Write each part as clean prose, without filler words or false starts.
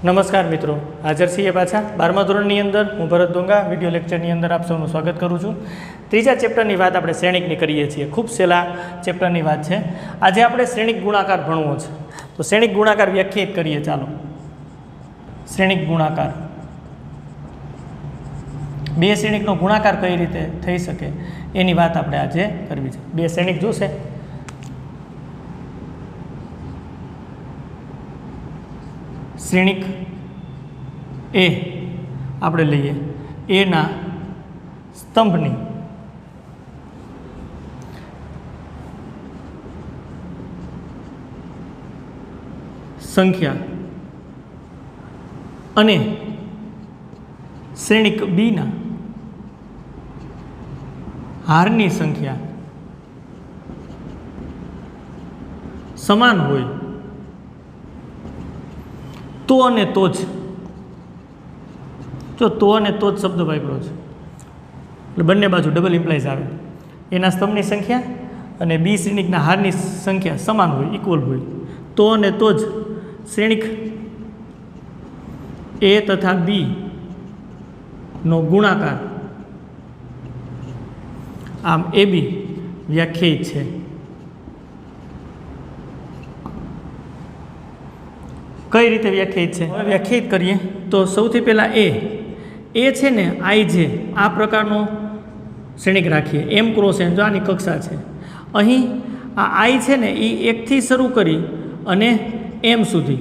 નમસ્કાર મિત્રો, હાજર છીએ પાછા 12મા ધોરણની અંદર. હું ભરત ડોંગા વિડીયો લેક્ચરની અંદર આપ સૌનું સ્વાગત કરું છું. ત્રીજા ચેપ્ટરની વાત આપણે શ્રેણિકની કરીએ છીએ. ખૂબ સહેલા ચેપ્ટરની વાત છે. આજે આપણે શ્રેણિક ગુણાકાર ભણવો છે. તો શ્રેણિક ગુણાકાર વ્યાખ્યાયિત કરીએ. ચાલો, શ્રેણિક ગુણાકાર, બે શ્રેણિકનો ગુણાકાર કઈ રીતે થઈ શકે એની વાત આપણે આજે કરવી છે. બે શ્રેણિક જોશે, શ્રેણિક એ આપણે લઈએ, એના સ્તંભની સંખ્યા અને શ્રેણિક બીના હારની સંખ્યા સમાન હોય તો અને તો જ, જો તો અને તો જ શબ્દ વાપર્યો છે એટલે બંને બાજુ ડબલ ઇમ્પ્લાઇઝ આવે. એના સ્તંભની સંખ્યા અને બી શ્રેણિકના હારની સંખ્યા સમાન હોય, ઇક્વલ હોય, તો અને તો જ શ્રેણિક એ તથા બી નો ગુણાકાર, આમ એ બી વ્યાખ્યાયિત છે. કઈ રીતે વ્યાખ્યાયિત છે? હવે વ્યાખ્યાયિત કરીએ તો સૌથી પહેલાં એ છે ને આઈ જે આ પ્રકારનો શ્રેણિક રાખીએ. એમ ક્રોસ એન, જો આની કક્ષા છે. અહીં આ આઈ છે ને એ એકથી શરૂ કરી અને એમ સુધી.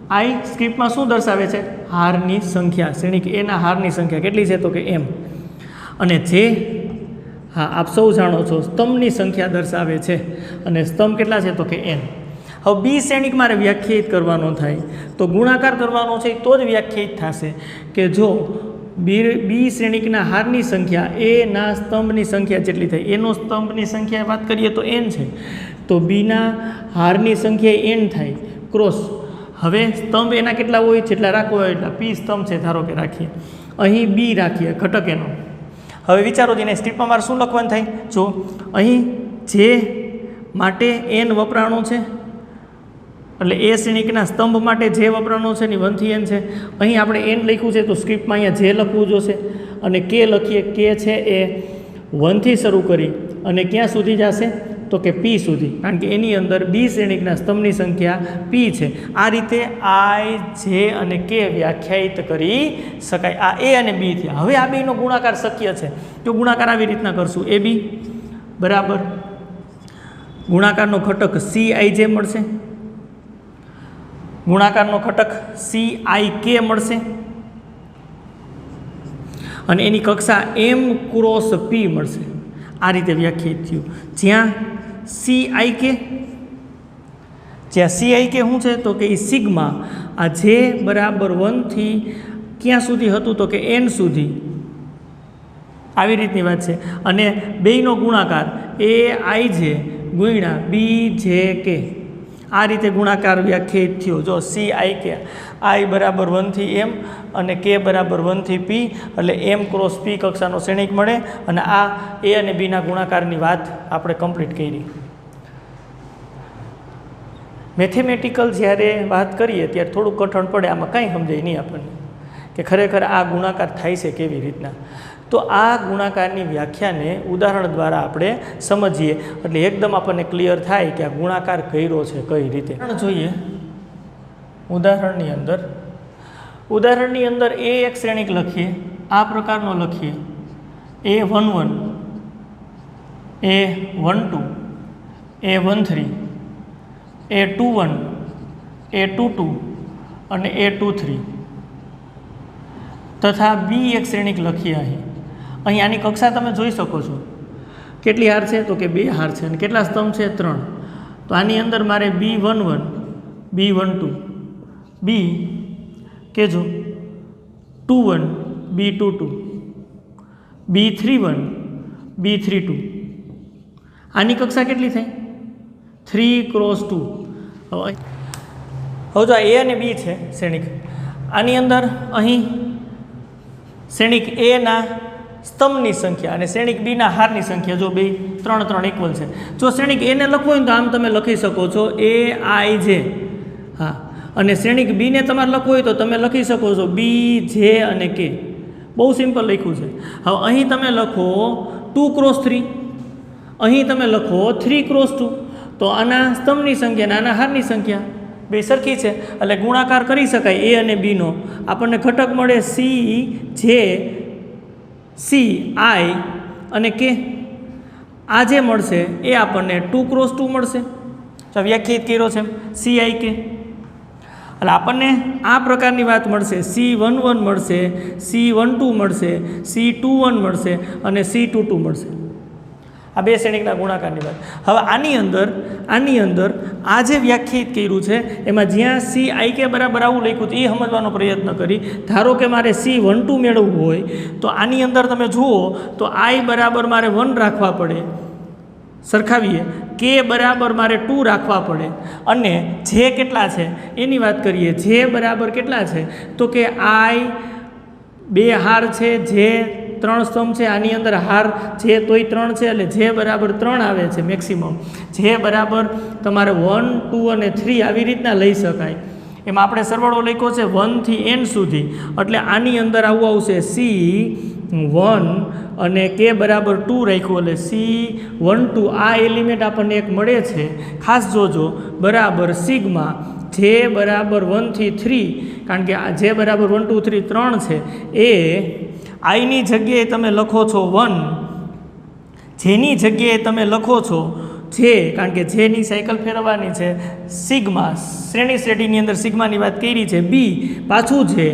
આઈ સ્ક્રિપ્ટમાં શું દર્શાવે છે? હારની સંખ્યા. શ્રેણિક એના હારની સંખ્યા કેટલી છે? તો કે એમ. અને જે, હા આપ સૌ જાણો છો, સ્તંભની સંખ્યા દર્શાવે છે. અને સ્તંભ કેટલા છે? તો કે એન. હવે બી શ્રેણિક મારે વ્યાખ્યાયિત કરવાનો થાય તો ગુણાકાર કરવાનો છે, તો જ વ્યાખ્યાયિત થશે કે જો બી શ્રેણિકના હારની સંખ્યા એના સ્તંભની સંખ્યા જેટલી થાય. એનો સ્તંભની સંખ્યા વાત કરીએ તો એન છે, તો બીના હારની સંખ્યા એન થાય ક્રોસ. હવે સ્તંભ એના કેટલા હોય? જેટલા રાખવો હોય એટલા. પી સ્તંભ છે ધારો કે રાખીએ, અહીં બી રાખીએ ઘટક એનો. હવે વિચારો તેને સ્ક્રિપ્ટમાં મારે શું લખવાનું થાય? જો અહીં જે માટે એન વપરાણો છે, એટલે એ શ્રેણિકના સ્તંભ માટે જે વપરાણો છે ને 1 થી n છે. અહીં આપણે n લખ્યું છે તો સ્ક્રિપ્ટમાં અહીંયા જે લખવું જોશે. અને કે લખીએ, કે છે એ 1 થી શરૂ કરી અને ક્યાં સુધી જશે? તો કે p સુધી, કારણ કે એની અંદર બી શ્રેણિકના સ્તંભની સંખ્યા p છે. આ રીતે આઈ, જે અને કે વ્યાખ્યાયિત કરી શકાય. આ એ અને બી થયા. હવે આ બેનો ગુણાકાર શક્ય છે. તો ગુણાકાર આવી રીતના કરશું. એ બી બરાબર ગુણાકારનો ઘટક સી આઈ જે મળશે, ગુણાકારનો ઘટક સી આઈ કે મળશે, અને એની કક્ષા એમ ક્રોસ પી મળશે. આ રીતે વ્યાખ્યાયિત થયું. જ્યાં સી આઈ કે, જ્યાં સી આઈ કે શું છે? તો કે એ સિગ્મા, આ જે બરાબર 1 થી ક્યાં સુધી હતું? તો કે એન સુધી. આવી રીતની વાત છે. અને બેયનો ગુણાકાર એ આઈ જે ગુણ્યા બી જે કે, આ રીતે ગુણાકાર વ્યાખ્યાયિત થયો. જો સી આઈ કે, આઈ બરાબર 1 થી એમ અને કે બરાબર 1 થી પી, એટલે એમ ક્રોસ પી કક્ષાનો શ્રેણિક મળે. અને આ એ અને બીના ગુણાકારની વાત આપણે કમ્પ્લીટ કરી. મેથેમેટિકલ જ્યારે વાત કરીએ ત્યારે થોડુંક કઠણ પડે, આમાં કંઈ સમજાય નહીં આપણને કે ખરેખર આ ગુણાકાર થાય છે કેવી રીતના. તો આ ગુણાકારની વ્યાખ્યાને ઉદાહરણ દ્વારા આપણે સમજીએ એટલે એકદમ આપણને ક્લિયર થાય કે આ ગુણાકાર કર્યો છે કઈ રીતે. જોઈએ ઉદાહરણની અંદર એ એક શ્રેણિક લખીએ, આ પ્રકારનો લખીએ, A11, A12, A13, A21, A22 અને A23 તથા બી એક શ્રેણિક લખીએ. અહીં આની કક્ષા તમે જોઈ શકો છો. કેટલી હાર છે? તો કે 2 હાર છે. અને કેટલા સ્તંભ છે? 3. તો આની અંદર મારે B11, B12, બી કેજો 21, B22, B31, B32. આની કક્ષા કેટલી થઈ? 3 ક્રોસ 2. હવે જો આ એ અને બી છે શ્રેણિક. આની અંદર અહીં શ્રેણિક એના સ્તંભની સંખ્યા અને શ્રેણિક બીના હારની સંખ્યા જો બે 3 3 ઇક્વલ છે. જો શ્રેણિક એને લખવું હોય તો આમ તમે લખી શકો છો એ આઈ જે. હા, અને શ્રેણિક બીને તમારે લખવું હોય તો તમે લખી શકો છો બી જે અને કે. બહુ સિમ્પલ લખ્યું છે. હવે અહીં તમે લખો 2x3, અહીં તમે લખો 3x2. તો આના સ્તંભની સંખ્યા અને આના હારની સંખ્યા બે સરખી છે એટલે ગુણાકાર કરી શકાય એ અને બીનો. આપણને ઘટક મળે સી જે સી આઈ અને કે. આ જે મળશે એ આપણને 2x2 મળશે. તો વ્યાખ્યાયિત કર્યો છે સી આઈ કે. એટલે આપણને આ પ્રકારની વાત મળશે. C11 મળશે, C12 મળશે, C21 મળશે અને C22 મળશે. આ બે શ્રેણિકના ગુણાકારની વાત. હવે આની અંદર આ જે વ્યાખ્યાયિત કર્યું છે એમાં જ્યાં સી આઈ કે બરાબર આવું લખ્યું છે એ સમજવાનો પ્રયત્ન કરી. ધારો કે મારે C12 મેળવવું હોય તો આની અંદર તમે જુઓ તો આઈ બરાબર મારે 1 રાખવા પડે, સરખાવીએ. કે બરાબર મારે 2 રાખવા પડે અને જે કેટલા છે એની વાત કરીએ. જે બરાબર કેટલા છે તો કે આઈ 2 હાર છે, જે 3 સ્તંભ છે, આની અંદર હાર જે તોય 3 છે એટલે જે બરાબર 3 આવે છે મેક્સિમમ. જે બરાબર તમારે 1, 2 અને 3 આવી રીતના લઈ શકાય. એમાં આપણે સરવાળો લખ્યો છે 1 થી n સુધી એટલે આની અંદર આવું આવશે C1 અને કે બરાબર 2 રાખ્યું એટલે C12. આ એલિમેન્ટ આપણને એક મળે છે, ખાસ જોજો, બરાબર સિગ્મા જે બરાબર 1 થી 3, કારણ કે આ જે બરાબર 1, 2, 3 3 છે એ આઈની જગ્યાએ તમે લખો છો 1, જેની જગ્યાએ તમે લખો છો જે, કારણ કે જેની સાયકલ ફેરવવાની છે સિગ્મા, શ્રેણીની અંદર સિગ્માની વાત કરી છે, બી પાછું છે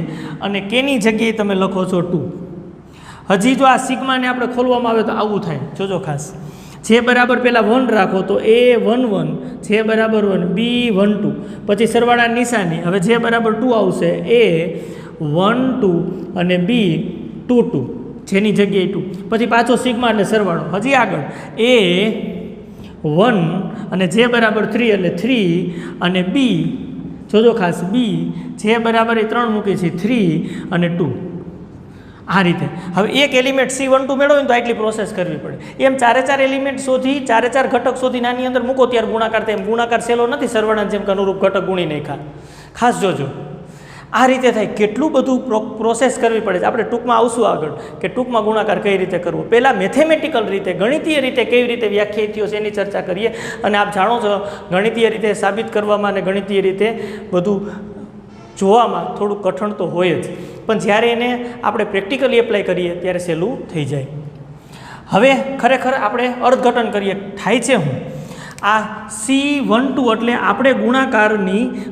અને કેની જગ્યાએ તમે લખો છો 2. હજી જો આ સિગ્માને આપણે ખોલવામાં આવે તો આવું થાય, જોજો ખાસ. જે બરાબર પહેલાં 1 રાખો તો A11, જે બરાબર 1, B12, પછી સરવાળા નિશાની. હવે જે બરાબર 2 આવશે A12 અને B22, જેની જગ્યાએ 2, પછી પાછો સિગ્મા એટલે સરવાળો. હજી આગળ A1 અને જે બરાબર 3 એટલે 3 અને B, જોજો ખાસ, B જે બરાબર એ 3 મૂકી છે 3 અને 2. આ રીતે હવે એક એલિમેન્ટ C12 મેળવીને તો આટલી પ્રોસેસ કરવી પડે. એમ 4 એલિમેન્ટ શોધી, 4 ઘટક શોધીને આની અંદર મૂકો ત્યારે ગુણાકાર થાય. એમ ગુણાકાર સહેલો નથી, સરવાળાની જેમ કે અનુરૂપ ઘટક ગુણી નાખ્યા. ખાસ જોજો આ રીતે થાય. કેટલું બધું પ્રોસેસ કરવી પડે છે. આપણે ટૂંકમાં આવશું આગળ કે ટૂંકમાં ગુણાકાર કઈ રીતે કરવો. પહેલાં મેથેમેટિકલ રીતે, ગણિતીય રીતે કેવી રીતે વ્યાખ્યાયિત થયો છે એની ચર્ચા કરીએ. અને આપ જાણો છો ગણિતીય રીતે સાબિત કરવામાં અને ગણિતીય રીતે બધું જોવામાં થોડું કઠણ તો હોય જ, પણ જ્યારે એને આપણે પ્રેક્ટિકલી એપ્લાય કરીએ ત્યારે સહેલું થઈ જાય. હવે ખરેખર આપણે અર્થઘટન કરીએ. થાય છે હું આ C12 એટલે આપણે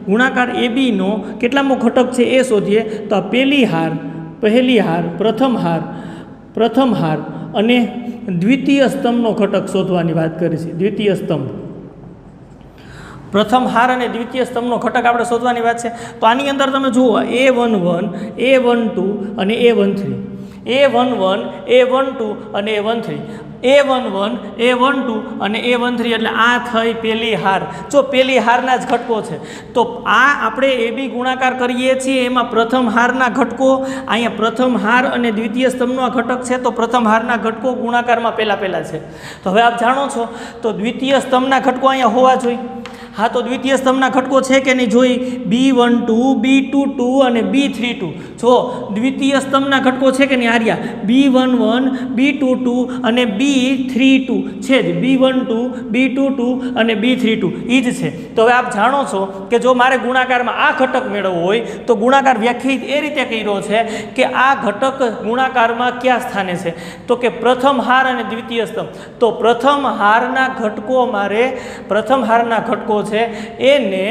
ગુણાકાર ABનો કેટલામો ઘટક છે એ શોધીએ તો આ પહેલી હાર, પ્રથમ હાર અને દ્વિતીય સ્તંભનો ઘટક શોધવાની વાત કરી છે. દ્વિતીય સ્તંભ, પ્રથમ હાર અને દ્વિતીય સ્તંભનો ઘટક આપણે શોધવાની વાત છે. તો આની અંદર તમે જુઓ A11, A12 અને A13, A11, A12 અને A13, A11, A12 અને A13 એટલે આ થઈ પહેલી હાર. જો પહેલી હારના જ ઘટકો છે તો આ આપણે AB ગુણાકાર કરીએ છીએ એમાં પ્રથમ હારના ઘટકો, અહીંયા પ્રથમ હાર અને દ્વિતીય સ્તંભનો આ ઘટક છે તો પ્રથમ હારના ઘટકો ગુણાકારમાં પહેલાં છે. તો હવે આપ જાણો છો તો દ્વિતીય સ્તંભના ઘટકો અહીંયા હોવા જોઈએ. હા, તો દ્વિતીય સ્તંભના ઘટકો છે કે નહીં જોઈ. B12, B22 અને B32. જો દ્વિતીય સ્તંભના ઘટકો છે કે નહીં આર્યા, B11, B22 અને B32 છે જ. B12, B22 અને B32 એ જ છે. તો હવે આપ જાણો છો કે જો મારે ગુણાકારમાં આ ઘટક મેળવવો હોય તો ગુણાકાર વ્યાખ્યાયિત એ રીતે કર્યો છે કે આ ઘટક ગુણાકારમાં કયા સ્થાને છે તો કે પ્રથમ હાર અને દ્વિતીય સ્તંભ. તો પ્રથમ હારના ઘટકો છે એને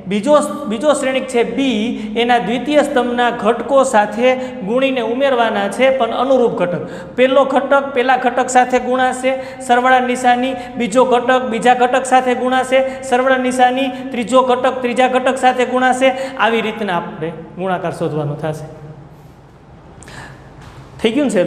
બીજો શ્રેણિક છે બી, એના દ્વિતીય સ્તંભના ઘટકો સાથે ગુણીને ઉમેરવાના છે, પણ અનુરૂપ ઘટક. પહેલા ઘટક સાથે ગુણાશે, સરવાળા નિશાની, બીજો ઘટક બીજા ઘટક સાથે ગુણાશે, સરવાળા નિશાની, ત્રીજો ઘટક ત્રીજા ઘટક સાથે ગુણાશે. આવી રીતના આપણે ગુણાકાર શોધવાનો થશે. થઈ ગયું છે.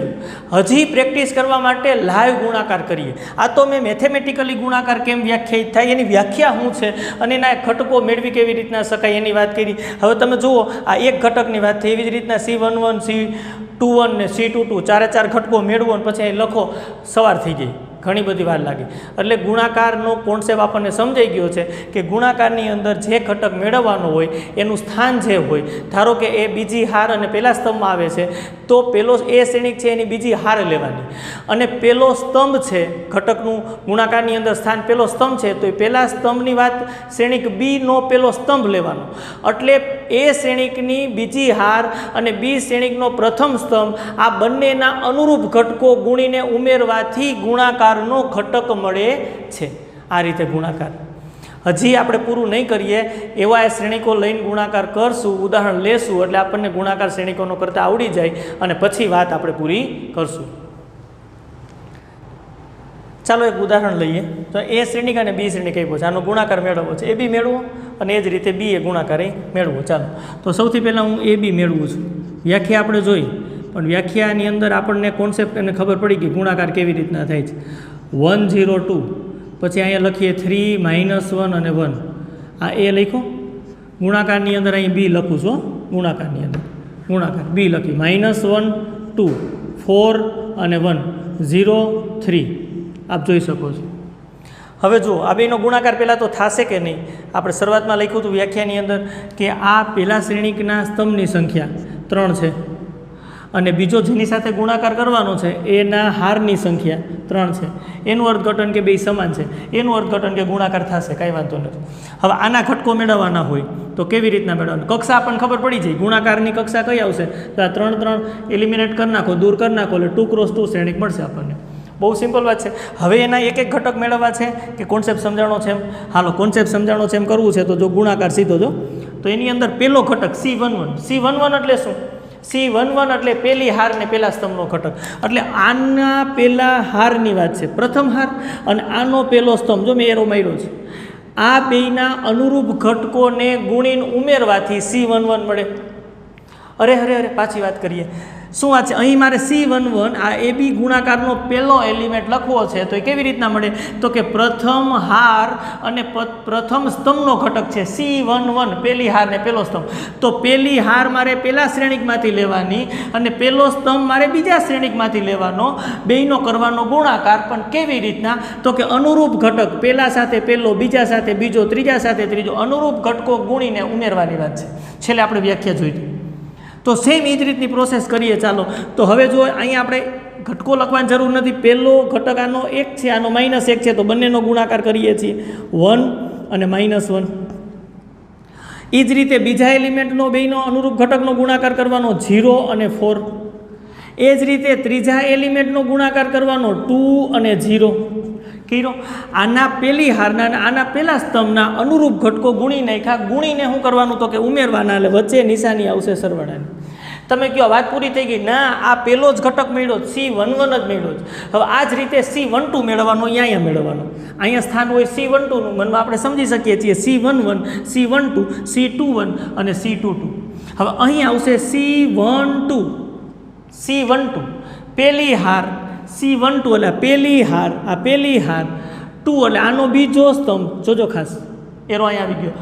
હજી પ્રેક્ટિસ કરવા માટે લાઈવ ગુણાકાર કરીએ. આ તો મેં મેથેમેટિકલી ગુણાકાર કેમ વ્યાખ્યાયિત થાય એની વ્યાખ્યા શું છે અને એના ઘટકો મેળવી કેવી રીતના શકાય એની વાત કરી. હવે તમે જુઓ આ એક ઘટકની વાત થઈ, એવી જ રીતના C11, C21 ને C22 4 ઘટકો મેળવો અને પછી અહીં લખો, સવાર થઈ ગઈ. ઘણી બધી વાર લાગે. એટલે ગુણાકારનો કોન્સેપ્ટ આપણને સમજાઈ ગયો છે કે ગુણાકારની અંદર જે ઘટક મેળવવાનો હોય એનું સ્થાન જે હોય, ધારો કે એ બીજી હાર અને પહેલા સ્તંભમાં આવે છે તો પેલો એ શ્રેણિક છે એની બીજી હાર લેવાની, અને પેલો સ્તંભ છે ઘટકનું ગુણાકારની અંદર સ્થાન પેલો સ્તંભ છે તો એ પહેલા સ્તંભની વાત શ્રેણિક બીનો પેલો સ્તંભ લેવાનો, એટલે એ શ્રેણિકની બીજી હાર અને બી શ્રેણિકનો પ્રથમ સ્તંભ આ બંનેના અનુરૂપ ઘટકો ગુણીને ઉમેરવાથી ગુણાકારનો ઘટક મળે છે. આ રીતે ગુણાકાર. હજી આપણે પૂરું નહીં કરીએ એવા એ શ્રેણિકો લઈને ગુણાકાર કરશું, ઉદાહરણ લેશું એટલે આપણને ગુણાકાર શ્રેણિકોનો કરતાં આવડી જાય અને પછી વાત આપણે પૂરી કરશું. ચાલો એક ઉદાહરણ લઈએ. તો એ શ્રેણિક અને બી શ્રેણિક આપ્યો છે, આનો ગુણાકાર મેળવવો છે, એ બી મેળવો અને એ જ રીતે બી એ ગુણાકાર એ મેળવો. ચાલો તો સૌથી પહેલાં હું એ બી મેળવું છું. વ્યાખ્યા આપણે જોઈ, પણ વ્યાખ્યાની અંદર આપણને કોન્સેપ્ટ એને ખબર પડી કે ગુણાકાર કેવી રીતના થાય છે. 102 પછી અહીંયા લખીએ 3 -1 અને 1, આ એ લખ્યો. ગુણાકારની અંદર અહીં બી લખું છું, ગુણાકારની અંદર ગુણાકાર બી લખી -1 2 4 અને 1 0 3 આપ જોઈ શકો છો. હવે જુઓ આ બેનો ગુણાકાર પહેલાં તો થશે કે નહીં. આપણે શરૂઆતમાં લખ્યું હતું વ્યાખ્યાની અંદર કે આ પહેલા શ્રેણિકના સ્તંભની સંખ્યા 3 છે અને બીજો જેની સાથે ગુણાકાર કરવાનો છે એના હારની સંખ્યા 3 છે. એનું અર્થઘટન કે બે સમાન છે, એનું અર્થઘટન કે ગુણાકાર થશે, કાંઈ વાંધો નથી. હવે આના ઘટકો મેળવવાના હોય તો કેવી રીતના મેળવવાનું? કક્ષા આપણને ખબર પડી જાય. ગુણાકારની કક્ષા કઈ આવશે? તો આ 3 3 એલિમિનેટ કરી નાખો, દૂર કરી નાખો એટલે 2 × 2 શ્રેણિક મળશે આપણને. બહુ સિમ્પલ વાત છે. હવે એના એક એક ઘટક મેળવવા છે કે કોન્સેપ્ટ સમજાણો છે એમ? હાલો કોન્સેપ્ટ સમજાણો છે એમ કરવું છે તો જો ગુણાકાર સીધો જો તો એની અંદર પહેલો ઘટક C11 એટલે શું? C11 એટલે પહેલી હાર ને પહેલા સ્તંભનો ઘટક, એટલે આના પહેલા હારની વાત છે, પ્રથમ હાર, અને આનો પહેલો સ્તંભ. જો મેં એરો માર્યો છે, આ બેયના અનુરૂપ ઘટકોને ગુણીને ઉમેરવાથી C11 મળે. અરે પાછી વાત કરીએ. શું વાત છે? અહીં મારે C11 આ એ બી ગુણાકારનો પહેલો એલિમેન્ટ લખવો છે તો એ કેવી રીતના મળે? તો કે પ્રથમ હાર અને પ્રથમ સ્તંભનો ઘટક છે C11, પહેલી હાર ને પહેલો સ્તંભ. તો પહેલી હાર મારે પહેલા શ્રેણિકમાંથી લેવાની અને પહેલો સ્તંભ મારે બીજા શ્રેણિકમાંથી લેવાનો, બેયનો કરવાનો ગુણાકાર. પણ કેવી રીતના? તો કે અનુરૂપ ઘટક પહેલા સાથે પહેલો, બીજા સાથે બીજો, ત્રીજા સાથે ત્રીજો, અનુરૂપ ઘટકો ગુણીને ઉમેરવાની વાત છે. છેલ્લે આપણે વ્યાખ્યા જોઈ. તો સેમ એ જ રીતની પ્રોસેસ કરીએ. ચાલો તો હવે જો અહીંયા આપણે ઘટકો લખવાની જરૂર નથી. પહેલો ઘટક આનો 1 છે, આનો -1 છે, તો બંનેનો ગુણાકાર કરીએ છીએ 1 અને -1. એ જ રીતે બીજા એલિમેન્ટનો બેયનો અનુરૂપ ઘટકનો ગુણાકાર કરવાનો 0 અને 4. એ જ રીતે ત્રીજા એલિમેન્ટનો ગુણાકાર કરવાનો 2 અને 0 કર્યો. આના પહેલી હારના અને આના પહેલા સ્તંભના અનુરૂપ ઘટકો ગુણી નાખ્યા. ગુણીને શું કરવાનું? તો કે ઉમેરવાના, એટલે વચ્ચે નિશાની આવશે સરવાળાની. તમે કહો વાત પૂરી થઈ ગઈ? ના, આ પહેલો જ ઘટક મળ્યો, C11 જ મળ્યો છે. હવે આ જ રીતે C12 મેળવવાનો, અહીંયા મેળવવાનો. અહીંયા સ્થાન હોય C12નું, મનમાં આપણે સમજી શકીએ છીએ C11, C12, C21 અને C22. હવે અહીં આવશે C12 પહેલી હાર, C12 એટલે પહેલી હાર, આ પહેલી હાર, 2 એટલે આનો બીજો સ્તંભ. જોજો ખાસ એરો અહીંયા આવી ગયો.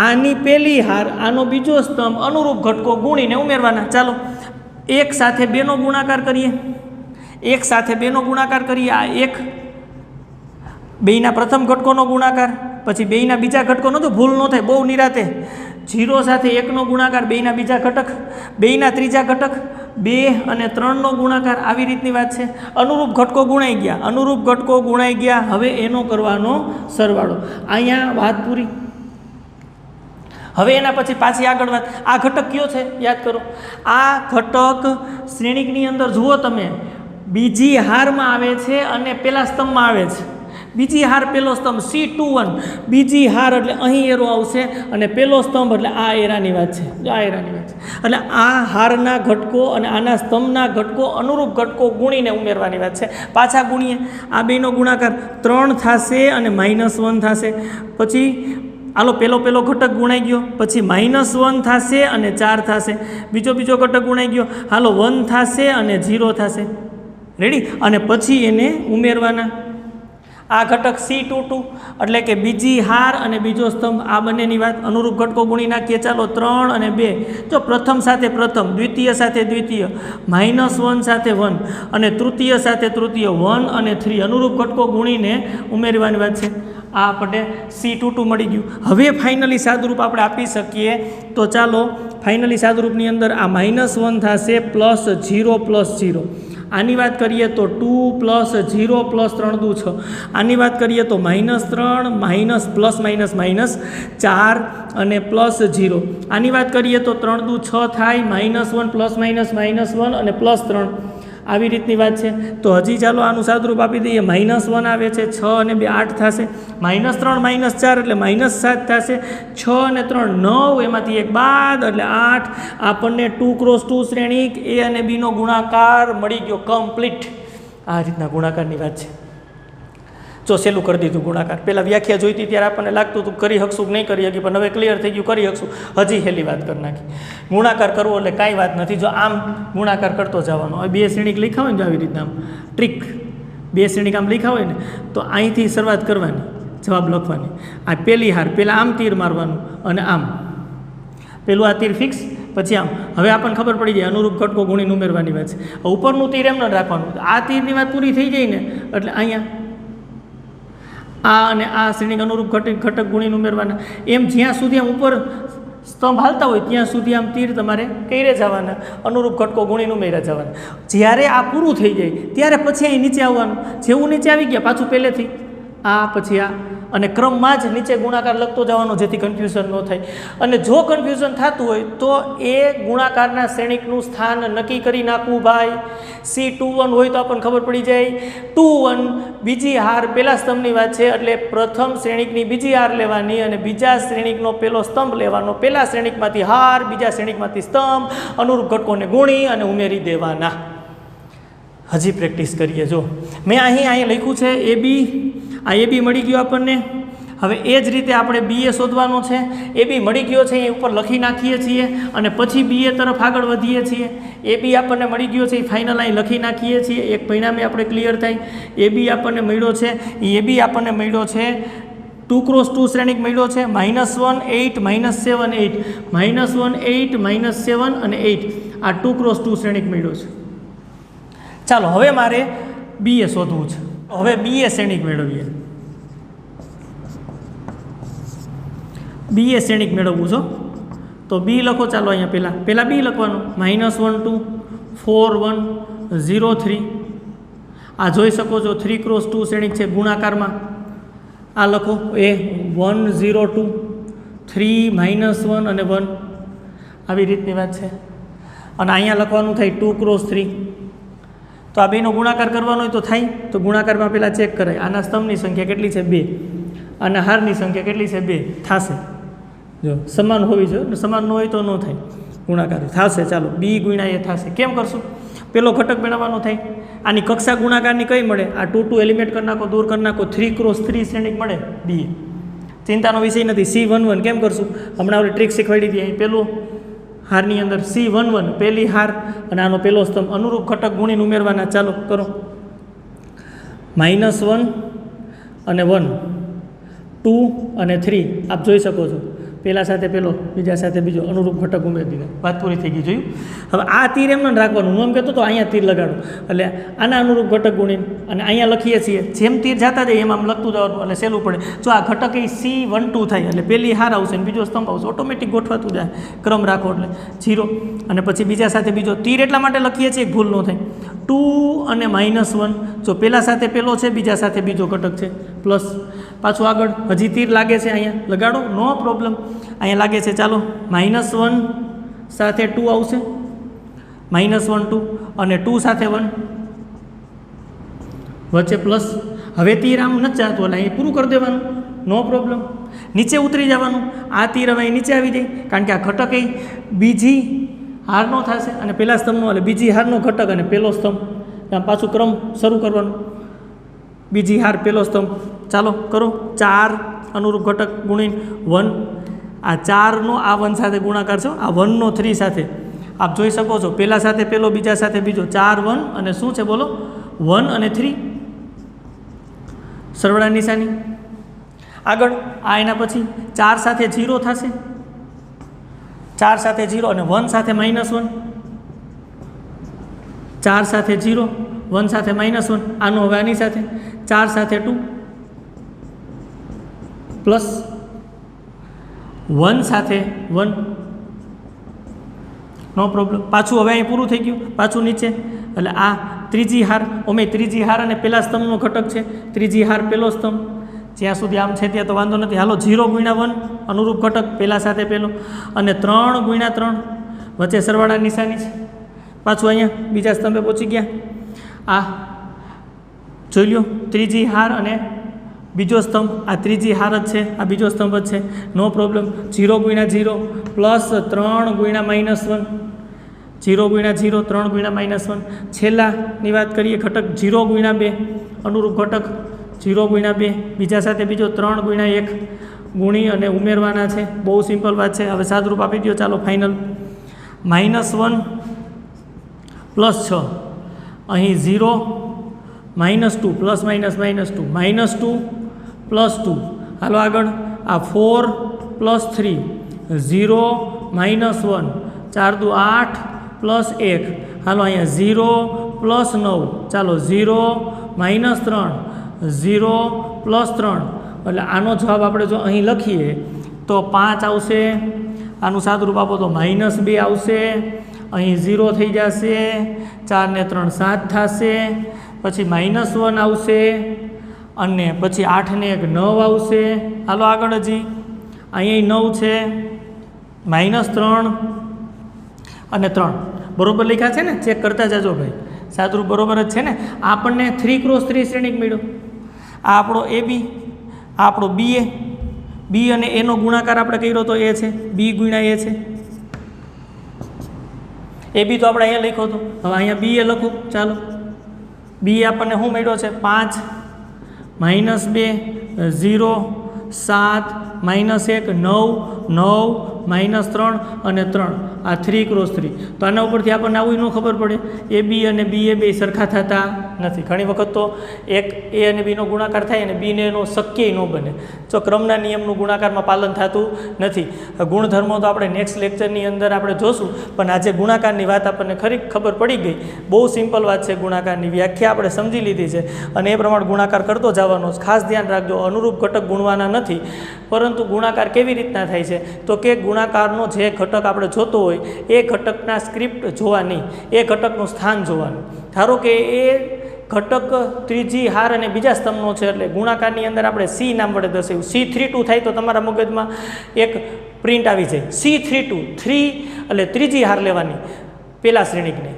આની પહેલી હાર, આનો બીજો સ્તંભ, અનુરૂપ ઘટકો ગુણીને ઉમેરવાના. ચાલો એક સાથે બેનો ગુણાકાર કરીએ, એક સાથે બેનો ગુણાકાર કરીએ. આ એક બેયના પ્રથમ ઘટકોનો ગુણાકાર, પછી બેયના બીજા ઘટકોનો, તો ભૂલ ન થાય, બહુ નિરાતે. 0 સાથે 1નો ગુણાકાર, બેયના બીજા ઘટક, બેયના ત્રીજા ઘટક, 2 અને 3નો ગુણાકાર. આવી રીતની વાત છે. અનુરૂપ ઘટકો ગુણાઈ ગયા, અનુરૂપ ઘટકો ગુણાઈ ગયા. હવે એનો કરવાનો સરવાળો. અહીંયા વાત પૂરી. હવે એના પછી પાછી આગળ વાત. આ ઘટક કયો છે યાદ કરો? આ ઘટક શ્રેણિકની અંદર જુઓ તમે, બીજી હારમાં આવે છે અને પહેલા સ્તંભમાં આવે છે. બીજી હાર પહેલો સ્તંભ C21, બીજી હાર એટલે અહીં એરો આવશે અને પહેલો સ્તંભ એટલે આ એરાની વાત છે, આ એરાની વાત છે. એટલે આ હારના ઘટકો અને આના સ્તંભના ઘટકો અનુરૂપ ઘટકો ગુણીને ઉમેરવાની વાત છે. પાછા ગુણીએ. આ બેનો ગુણાકાર 3 થશે અને -1 થશે. પછી હાલો પહેલો ઘટક ગુણાઈ ગયો, પછી -1 થશે અને 4 થશે. બીજો ઘટક ગુણાઈ ગયો, હાલો 1 થશે અને 0 થશે. રેડી? અને પછી એને ઉમેરવાના. આ ઘટક C22 એટલે કે બીજી હાર અને બીજો સ્તંભ, આ બંનેની વાત. અનુરૂપ ઘટકો ગુણી નાખીએ. ચાલો 3 અને 2. જો પ્રથમ સાથે પ્રથમ, દ્વિતીય સાથે દ્વિતીય, -1 સાથે 1 અને તૃતીય સાથે તૃતીય 1 અને 3 અનુરૂપ ઘટકો ગુણીને ઉમેરવાની વાત છે. આ આપણને C22 મળી ગયું. હવે ફાઇનલી સાદુરૂપ આપણે આપી શકીએ. તો ચાલો ફાઇનલી સાદુરૂપની અંદર આ -1 થશે +0 +0. આની વાત કરીએ તો 2 + 0 + 3 દુ 6. આની વાત કરીએ તો -3 ±4 અને +0. આની વાત કરીએ તો 3 દુ 6 થાય, -1 ±1 અને +3. આવી રીતની વાત છે. તો હજી ચાલો આનું સાદુરૂપ આપી દઈએ. -1 આવે છે, 6 અને 2 8 થશે, -3 -4 એટલે -7 થશે, 6 અને 3 9, એમાંથી એક બાદ એટલે 8. આપણને 2 × 2 શ્રેણિક A અને B નો ગુણાકાર મળી ગયો કમ્પ્લીટ. આ રીતના ગુણાકારની વાત છે. જો સહેલું કરી દીધું ગુણાકાર. પહેલાં વ્યાખ્યા જોઈતી ત્યારે આપણને લાગતું હતું કરી શકશું કે નહીં કરી શકીએ, પણ હવે ક્લિયર થઈ ગયું, કરી શકશું. હજી હેલી વાત કરી નાખી. ગુણાકાર કરવો એટલે કાંઈ વાત નથી. જો આમ ગુણાકાર કરતો જવાનો. હવે 2 શ્રેણિક લખ્યા હોય ને, આવી રીતના આમ ટ્રીક 2 શ્રેણિક આમ લખ્યા હોય ને, તો અહીંથી શરૂઆત કરવાની, જવાબ લખવાની. આ પહેલી હાર પહેલાં આમ તીર મારવાનું અને આમ પેલું આ તીર ફિક્સ, પછી આમ. હવે આપણને ખબર પડી જાય અનુરૂપ ઘટકો ગુણીને ઉમેરવાની વાત છે. ઉપરનું તીર એમ ન રાખવાનું. આ તીરની વાત પૂરી થઈ જાય ને એટલે અહીંયા આ અને આ શ્રેણિક અનુરૂપ ઘટક ગુણીને ઉમેરવાના. એમ જ્યાં સુધી આમ ઉપર સ્તંભ હાલતા હોય ત્યાં સુધી આમ તીર તમારે કઈ જવાના, અનુરૂપ ઘટકો ગુણીને ઉમેર્યા જવાના. જ્યારે આ પૂરું થઈ જાય ત્યારે પછી અહીં નીચે આવવાનું. જેવું નીચે આવી ગયા પાછું પહેલેથી આ પછી આ, અને ક્રમમાં જ નીચે ગુણાકાર લખતો જવાનો, જેથી કન્ફ્યુઝન ન થાય. અને જો કન્ફ્યુઝન થતું હોય તો એ ગુણાકારના શ્રેણિકનું સ્થાન નક્કી કરી નાખવું ભાઈ. C21 હોય તો આપણને ખબર પડી જાય 21 બીજી હાર પહેલા સ્તંભની વાત છે, એટલે પ્રથમ શ્રેણિકની બીજી હાર લેવાની અને બીજા શ્રેણિકનો પહેલો સ્તંભ લેવાનો. પહેલા શ્રેણિકમાંથી હાર, બીજા શ્રેણિકમાંથી સ્તંભ, અનુરૂપ ઘટકોને ગુણી અને ઉમેરી દેવાના. હજી પ્રેક્ટિસ કરીએ. જો મેં અહીં લખ્યું છે AB, આ AB મળી ગયો આપણને. હવે એ જ રીતે આપણે BA શોધવાનો છે. AB મળી ગયો છે, એ ઉપર લખી નાખીએ છીએ અને પછી BA તરફ આગળ વધીએ છીએ. AB આપણને મળી ગયો છે, એ ફાઇનલ અહીં લખી નાખીએ છીએ. એક પરિણામે આપણે ક્લિયર થાય. AB આપણને મળ્યો છે, એ AB આપણને મળ્યો છે 2 × 2 શ્રેણિક મળ્યો છે. -1 8 -7 8, -1 8 -7 અને 8, આ 2 × 2 શ્રેણિક મળ્યો છે. ચાલો હવે મારે BA શોધવું છે. હવે BA શ્રેણિક મેળવીએ. BA શ્રેણિક મેળવવું છો તો B લખો. ચાલો અહીંયા પહેલાં B લખવાનું. -1 2 4 1 0 3. આ જોઈ શકો છો 3 × 2 શ્રેણિક છે ગુણાકારમાં. આ લખો એ 1 0 2 3 -1 અને 1, આવી રીતની વાત છે. અને અહીંયા લખવાનું થાય 2 × 3. તો આ બેનો ગુણાકાર કરવાનો હોય તો થાય. તો ગુણાકારમાં પહેલાં ચેક કરાય. આના સ્તંભની સંખ્યા કેટલી છે 2, અને હારની સંખ્યા કેટલી છે 2, થશે. જો સમાન હોવી જોઈએ, સમાન ન હોય તો ન થાય ગુણાકાર. થશે. ચાલો B ગુણ્યા A થશે. કેમ કરશું? પેલો ઘટક મેળવવાનો થાય. આની કક્ષા ગુણાકારની કઈ મળે? આ 2 2 એલિમેન્ટ કરી નાખો, દૂર કરી નાખો, 3 × 3 શ્રેણિક મળે B. ચિંતાનો વિષય નથી. C11 કેમ કરશું? હમણાં આપણે ટ્રીક શીખવાડી દીધી. અહીં પેલું હારની અંદર C11 પહેલી હાર અને આનો પહેલો સ્તંભ, અનુરૂપ ઘટક ગુણીને ઉમેરવાના. ચાલો કરો. -1 અને 1, 2 અને 3 આપ જોઈ શકો છો. પહેલા સાથે પહેલો, બીજા સાથે બીજો, અનુરૂપ ઘટક ઉમેરી દીધા. વાત પૂરી થઈ ગઈ. જોયું? હવે આ તીર એમ ન રાખવાનું. હું એમ કહેતો તો અહીંયા તીર લગાડો, એટલે આના અનુરૂપ ઘટક ગુણીને અને અહીંયા લખીએ છીએ. જેમ તીર જતા જાય એમ આમ લખતું જવાનું, એટલે સહેલું પડે. જો આ ઘટક એ C12 થાય એટલે પહેલી હાર આવશે અને બીજો સ્તંભ આવશે, ઓટોમેટિક ગોઠવાતું જાય. ક્રમ રાખો એટલે 0, અને પછી બીજા સાથે બીજો. તીર એટલા માટે લખીએ છીએ ભૂલ ન થાય. 2 અને -1, જો પહેલા સાથે પહેલો છે, બીજા સાથે બીજો ઘટક છે, પ્લસ. પાછું આગળ હજી તીર લાગે છે, અહીંયા લગાડો, નો પ્રોબ્લેમ. અહીંયા લાગે છે. ચાલો -1 સાથે 2 આવશે, -1 2 અને 2 સાથે 1 વચ્ચે પ્લસ. હવે તીર આમ નથી ચાહતું એટલે અહીં પૂરું કરી દેવાનું, નો પ્રોબ્લેમ. નીચે ઉતરી જવાનું. આ તીર હવે અહીં નીચે આવી જાય, કારણ કે આ ઘટક એ બીજી હારનો થશે અને પહેલા સ્તંભનો, એટલે બીજી હારનો ઘટક અને પહેલો સ્તંભ. આમ પાછું ક્રમ શરૂ કરવાનો. બીજી હાર પહેલો સ્તંભ. ચાલો કરો. 4 અનુરૂપ ઘટક ગુણીને 1. આ 4નો આ 1 સાથે ગુણાકાર છે. આ 1નો 3 સાથે આપ જોઈ શકો છો. પહેલા સાથે પહેલો, બીજા સાથે બીજો. 4 1 અને શું છે બોલો? 1 અને 3. સરવાળા નિશાની આગળ આ એના પછી 4 સાથે 0 થશે 4 સાથે 0 અને 1 સાથે -1 4 સાથે 0 1 સાથે -1 આનો હવે આની સાથે 4 સાથે 2 પ્લસ 1 સાથે 1 નો પ્રોબ્લેમ પાછું હવે અહીં પૂરું થઈ ગયું પાછું નીચે એટલે આ ત્રીજી હાર અમે ત્રીજી હાર અને પહેલા સ્તંભનો ઘટક છે ત્રીજી હાર પહેલો સ્તંભ જ્યાં સુધી આમ છે ત્યાં તો વાંધો નથી હાલો 0 × 1 અનુરૂપ ઘટક પહેલા સાથે પહેલો અને 3 × 3 વચ્ચે સરવાળા નિશાની છે પાછું અહીંયા બીજા સ્તંભે પહોંચી ગયા આ જોઈ લો ત્રીજી હાર અને બીજો સ્તંભ આ ત્રીજી હાર જ છે આ બીજો સ્તંભ જ છે નો પ્રોબ્લેમ 0 × 0 પ્લસ 3 × -1 0 × 0 3 × -1 છેલ્લાની વાત કરીએ ઘટક 0 × 2 અનુરૂપ ઘટક 0 × 2 બીજા સાથે બીજો 3 × 1 ગુણી અને ઉમેરવાના છે બહુ સિમ્પલ વાત છે હવે સાદરૂપ આપી દો ચાલો ફાઇનલ -1 પ્લસ 6 અહીં 0 -2 પ્લસ માઇનસ -2 -2 પ્લસ 2 હાલો આગળ આ 4 પ્લસ 3 0 -1 4 દુ 8 પ્લસ 1 હાલો અહીંયા 0 પ્લસ 9 ચાલો 0 -3 0 પ્લસ 3 એટલે આનો જવાબ આપણે જો અહીં લખીએ તો 5 આવશે આનું સાદુરૂપ આપો તો -2 આવશે અહીં 0 થઈ જશે 4 ને 3 7 થશે પછી -1 આવશે અને પછી 8 ને 1 9 આવશે હાલો આગળ હજી અહીંયા 9 છે -3 અને 3 બરોબર લખ્યા છે ને ચેક કરતા જજો ભાઈ સાદુરૂપ બરોબર જ છે ને આપણને 3 × 3 શ્રેણિક મળ્યો આ આપણો AB આ આપણો BA B અને A નો ગુણાકાર આપણે કર્યો તો એ છે B × A છે AB તો આપણે અહીંયા લખ્યો હતો હવે અહીંયા BA લખું ચાલો B આપણને શું મળ્યો છે 5 -2 0 7 -1 9 3 અને 3 આ 3 × 3 તો આના ઉપરથી આપણને આવું ન ખબર પડે AB અને BA બે સરખા થતા નથી ઘણી વખત તો એક A અને B નો ગુણાકાર થાય અને B ને એનો શક્ય ન બને જો ક્રમના નિયમનું ગુણાકારમાં પાલન થતું નથી ગુણધર્મો તો આપણે નેક્સ્ટ લેક્ચરની અંદર આપણે જોશું પણ આજે ગુણાકારની વાત આપણને ખરી ખબર પડી ગઈ બહુ સિમ્પલ વાત છે ગુણાકારની વ્યાખ્યા આપણે સમજી લીધી છે અને એ પ્રમાણે ગુણાકાર કરતો જવાનો ખાસ ધ્યાન રાખજો અનુરૂપ ઘટક ગુણવાના નથી પરંતુ ગુણાકાર કેવી રીતના થાય છે તો કે ગુણાકારનો જે ઘટક આપણે જોતો હોય એ ઘટકના સ્ક્રિપ્ટ જોવાની એ ઘટકનું સ્થાન જોવાનું ધારો કે એ ઘટક ત્રીજી હાર અને બીજા સ્તંભનો છે એટલે ગુણાકારની અંદર આપણે C નામ વડે દર્શાવ્યું C32 થાય તો તમારા મગજમાં એક પ્રિન્ટ આવી જાય C32 3 એટલે ત્રીજી હાર લેવાની પહેલા શ્રેણિકને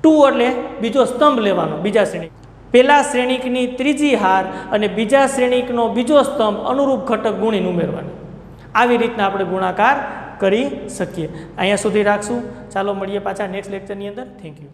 2 એટલે બીજો સ્તંભ લેવાનો બીજા શ્રેણિક પહેલા શ્રેણિકની ત્રીજી હાર અને બીજા શ્રેણિકનો બીજો સ્તંભ અનુરૂપ ઘટક ગુણીને ઉમેરવાનો આવી રીતના આપણે ગુણાકાર કરી શકીએ અહીંયા સુધી રાખશું ચાલો મળીએ પાછા નેક્સ્ટ લેક્ચરની અંદર થેન્ક યુ